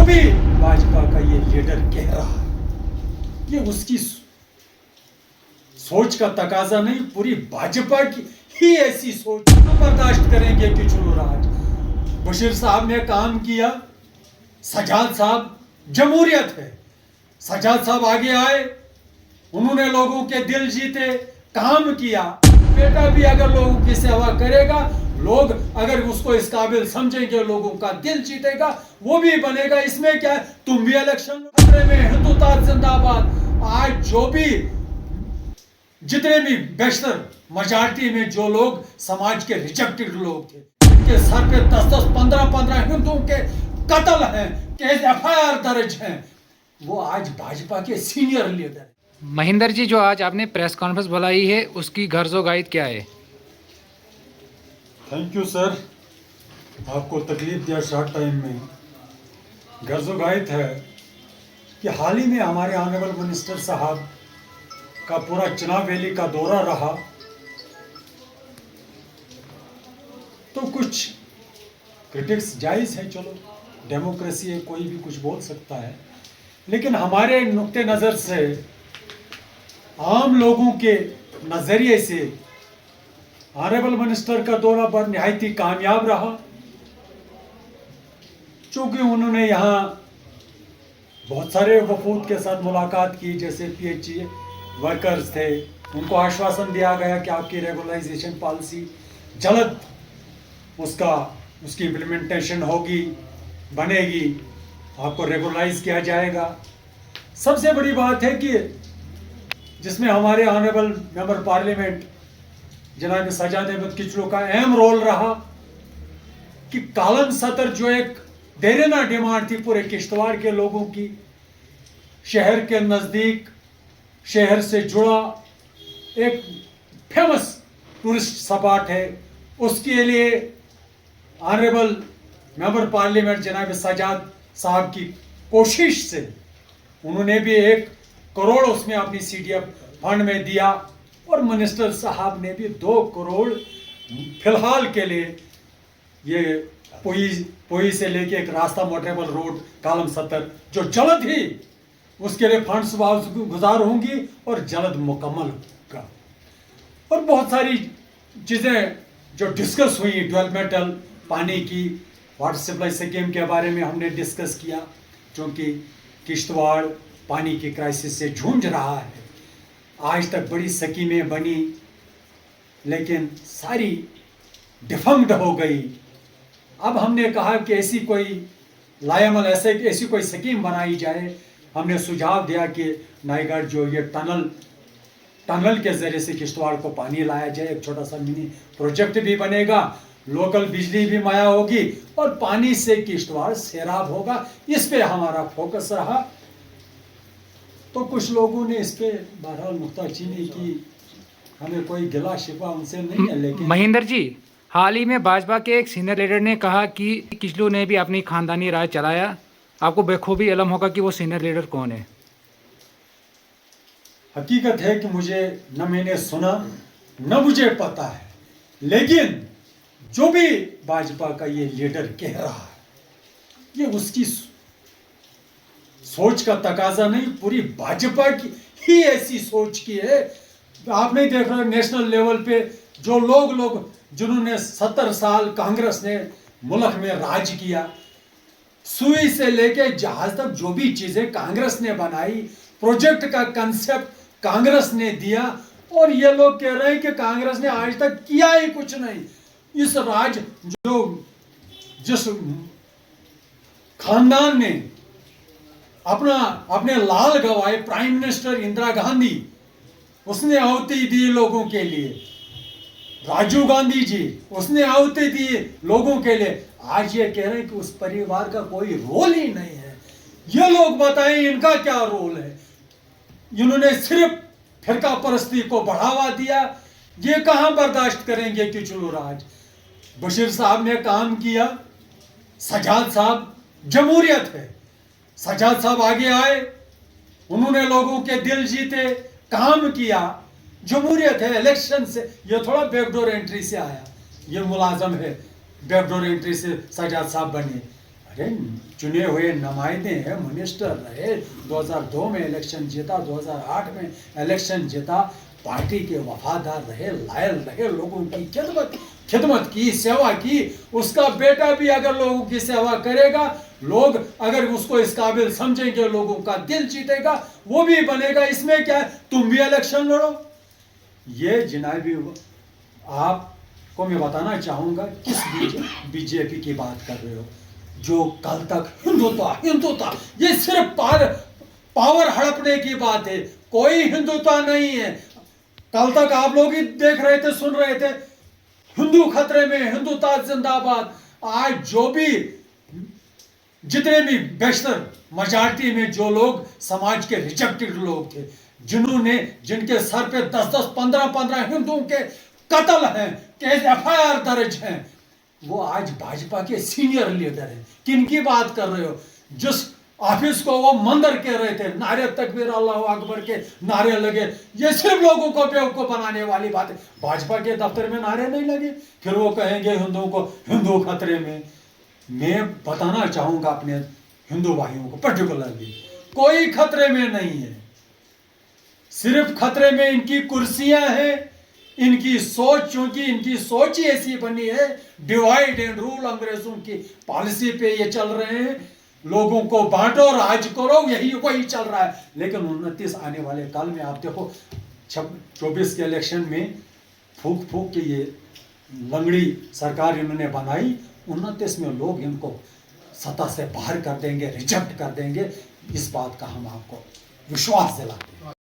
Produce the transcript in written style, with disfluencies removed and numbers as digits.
जो भी भाजपा का ये लीडर कह रहा है, ये उसकी सोच का तकाजा नहीं, पूरी भाजपा की ही ऐसी सोच बर्दाश्त करेंगे कि चलो राज। बशीर साहब ने काम किया, सजाद साहब जमहूरियत है, सजाद साहब आगे आए, उन्होंने लोगों के दिल जीते, काम किया। बेटा भी अगर लोगों की सेवा करेगा, लोग अगर उसको इस काबिल समझेंगे, लोगों का दिल जीतेगा, वो भी बनेगा। इसमें क्या है, तुम भी इलेक्शन में हिंदुत्व जिंदाबाद। आज जो भी जितने भी बेशतर मेजॉरिटी में जो लोग समाज के रिजेक्टेड लोग थे, इनके सर पे 10-10, 15-15 हिंदुओं के कत्ल हैं, केस FIR दर्ज हैं, वो आज भाजपा के सीनियर लीडर हैं। महेंद्र जी, जो आज आपने प्रेस कॉन्फ्रेंस बुलाई है, उसकी गर्जो-गायत क्या है? थैंक यू सर, आपको तकलीफ दिया शॉर्ट टाइम में। गर्जो-गायत है कि हाल ही में हमारे ऑनरेबल मिनिस्टर साहब का पूरा चुनाव वैली का दौरा रहा, तो कुछ क्रिटिक्स जायज़ है, चलो डेमोक्रेसी है, कोई भी कुछ बोल सकता है, लेकिन हमारे नुक्ते नज़र से, आम लोगों के नज़रिए से ऑनरेबल मिनिस्टर का दौरा पर निहायत ही कामयाब रहा, चूँकि उन्होंने यहाँ बहुत सारे वफूद के साथ मुलाकात की, जैसे PHE वर्कर्स थे, उनको आश्वासन दिया गया कि आपकी रेगुलराइजेशन पॉलिसी जल्द उसकी इम्प्लीमेंटेशन होगी, बनेगी, आपको रेगुलराइज किया जाएगा। सबसे बड़ी बात है कि जिसमें हमारे ऑनरेबल मेंबर पार्लियामेंट जनाब सजाद अहमद किचलू का अहम रोल रहा कि कालम सतर जो एक देरीना डिमांड थी पूरे किश्तवाड़ के लोगों की, शहर के नज़दीक, शहर से जुड़ा एक फेमस टूरिस्ट स्पॉट है, उसके लिए ऑनरेबल मेंबर पार्लियामेंट जनाब सजाद साहब की कोशिश से उन्होंने भी 1 करोड़ उसमें अपनी CDF फंड में दिया, और मिनिस्टर साहब ने भी 2 करोड़ फिलहाल के लिए ये पोई से लेके एक रास्ता मोटरेबल रोड कालम सतर, जो जल्द ही उसके लिए फंड्स गुजार होंगी और जल्द मुकम्मल होगा। और बहुत सारी चीज़ें जो डिस्कस हुई, डेवलपमेंटल, पानी की वाटर सप्लाई स्कीम के बारे में हमने डिस्कस किया, क्योंकि किश्तवाड़ पानी की क्राइसिस से जूझ रहा है। आज तक बड़ी स्कीमें बनी, लेकिन सारी डिफंक्ड हो गई। अब हमने कहा कि ऐसी कोई लायामल ऐसी कोई स्कीम बनाई जाए। हमने सुझाव दिया कि नाईगढ़ जो ये टनल के ज़रिए से किश्तवाड़ को पानी लाया जाए, एक छोटा सा मिनी प्रोजेक्ट भी बनेगा, लोकल बिजली भी मुहैया होगी और पानी से किश्तवाड़ सैराब होगा। इस पे हमारा फोकस रहा। तो कुछ लोगों ने इस पे बहरहाल नुक्ताचीनी की, हमें कोई गिला शिकवा उनसे नहीं है, लेकिन महेंद्र जी, हाल ही में भाजपा के एक सीनियर लीडर ने कहा कि किचलू ने भी अपनी खानदानी राज चलाया। आपको बखूबी इल्म होगा कि वो सीनियर लीडर कौन है। हकीकत है कि मुझे न मैंने सुना न मुझे पता है, लेकिन जो भी भाजपा का ये लीडर कह रहा है, ये उसकी सोच का तकाजा नहीं, पूरी भाजपा की ही ऐसी सोच की है। आप नहीं देख रहे नेशनल लेवल पे जो लोग जिन्होंने 70 साल कांग्रेस ने मुल्क में राज किया, सुई से लेके जहाज तक जो भी चीजें कांग्रेस ने बनाई, प्रोजेक्ट का कंसेप्ट कांग्रेस ने दिया, और ये लोग कह रहे हैं कि कांग्रेस ने आज तक किया ही कुछ नहीं। इस राज जिस खानदान ने अपने लाल गवाए, प्राइम मिनिस्टर इंदिरा गांधी, उसने आहुति दी लोगों के लिए, राजीव गांधी जी उसने आहुति दी लोगों के लिए। आज ये कह रहे हैं कि उस परिवार का कोई रोल ही नहीं है। ये लोग बताएं इनका क्या रोल है। इन्होंने सिर्फ फिरका परस्ती को बढ़ावा दिया, ये कहां बर्दाश्त करेंगे कि चलो राज। बशीर साहब ने काम किया, सजाद साहब जमहूरियत है, सजाद साहब आगे आए, उन्होंने लोगों के दिल जीते, काम किया, जमहूरियत है। इलेक्शन से ये थोड़ा बैकडोर एंट्री से आया, ये मुलाजम है, बैकडोर एंट्री से सजाद साहब बने। अरे चुने हुए नुमाइंदे हैं, मिनिस्टर रहे, 2002 में इलेक्शन जीता, 2008 में इलेक्शन जीता, पार्टी के वफादार रहे, लायल रहे, लोगों की खिदमत की, सेवा की। उसका बेटा भी अगर लोगों की सेवा करेगा, लोग अगर उसको इस काबिल समझेंगे, लोगों का दिल जीतेगा, वो भी बनेगा। इसमें क्या है, तुम भी इलेक्शन लड़ो। ये जनाबी आपको मैं बताना चाहूंगा किस बीजेपी की बात कर रहे हो, जो कल तक हिंदुत्व ये सिर्फ पावर हड़पने की बात है, कोई हिंदुत्व नहीं है। कल तक आप लोग ही देख रहे थे, सुन रहे थे, हिंदू खतरे में, हिंदुत्व जिंदाबाद। आज जो भी जितने भी बेशतर मेजॉरिटी में जो लोग समाज के रिजेक्टेड लोग थे, जिनके सर पे 10-10, 15-15 हिंदुओं के कत्ल हैं, केस FIR दर्ज हैं, वो आज भाजपा के सीनियर लीडर हैं। किनकी बात कर रहे हो? जिस ऑफिस को वो मंदिर कह रहे थे, नारे तकबीर अल्लाहू अकबर के नारे लगे, ये सिर्फ लोगों को बेवकूफ बनाने वाली बात है। भाजपा के दफ्तर में नारे नहीं लगे, फिर वो कहेंगे हिंदुओं को हिंदू खतरे में। मैं बताना चाहूंगा अपने हिंदू भाइयों को पर्टिकुलरली, कोई खतरे में नहीं है। सिर्फ खतरे में इनकी कुर्सियां हैं, इनकी सोच, चूंकि इनकी सोच ही ऐसी बनी है, डिवाइड एंड रूल, अंग्रेजों की पॉलिसी पे ये चल रहे हैं, लोगों को बांटो राज करो, यही वही चल रहा है। लेकिन 29 आने वाले काल में आप देखो, 24 के इलेक्शन में फूक के ये लंगड़ी सरकार इन्होंने बनाई, 29 में लोग इनको सत्ता से बाहर कर देंगे, रिजेक्ट कर देंगे। इस बात का हम आपको विश्वास दिलाते हैं।